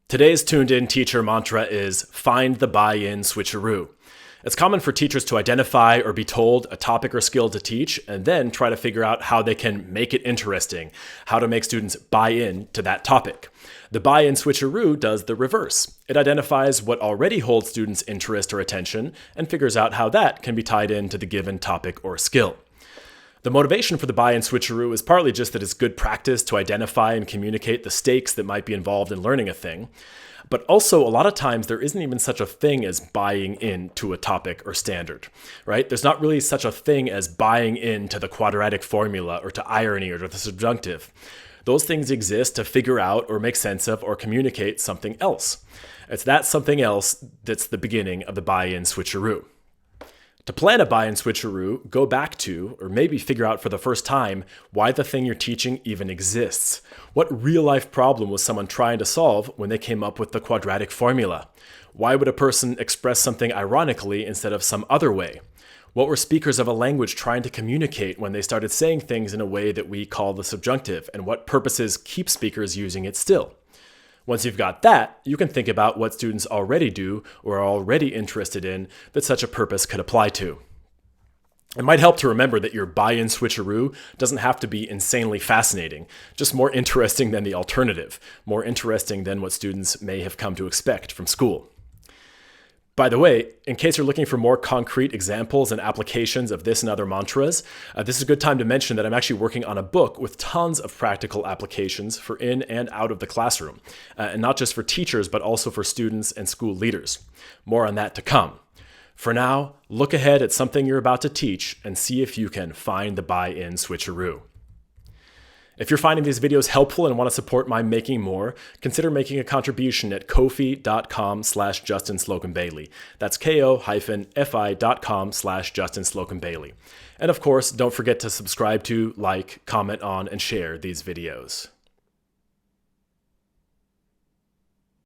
Today's tuned in teacher mantra is find the buy-in switcheroo. It's common for teachers to identify or be told a topic or skill to teach and then try to figure out how they can make it interesting, how to make students buy in to that topic. The buy-in switcheroo does the reverse. It identifies what already holds students' interest or attention and figures out how that can be tied into the given topic or skill. The motivation for the buy-in switcheroo is partly just that it's good practice to identify and communicate the stakes that might be involved in learning a thing. But also, a lot of times, there isn't even such a thing as buying into a topic or standard, right? There's not really such a thing as buying into the quadratic formula or to irony or to the subjunctive. Those things exist to figure out or make sense of or communicate something else. It's that something else that's the beginning of the buy-in switcheroo. To plan a buy-in switcheroo, go back to, or maybe figure out for the first time, why the thing you're teaching even exists. What real-life problem was someone trying to solve when they came up with the quadratic formula? Why would a person express something ironically instead of some other way? What were speakers of a language trying to communicate when they started saying things in a way that we call the subjunctive, and what purposes keep speakers using it still? Once you've got that, you can think about what students already do or are already interested in that such a purpose could apply to. It might help to remember that your buy-in switcheroo doesn't have to be insanely fascinating, just more interesting than the alternative, more interesting than what students may have come to expect from school. By the way, in case you're looking for more concrete examples and applications of this and other mantras, this is a good time to mention that I'm actually working on a book with tons of practical applications for in and out of the classroom, and not just for teachers, but also for students and school leaders. More on that to come. For now, look ahead at something you're about to teach and see if you can find the buy-in switcheroo. If you're finding these videos helpful and want to support my making more, consider making a contribution at ko-fi.com/Justin Slocum Bailey. That's ko-fi.com/Justin Slocum Bailey. And of course, don't forget to subscribe to, like, comment on, and share these videos.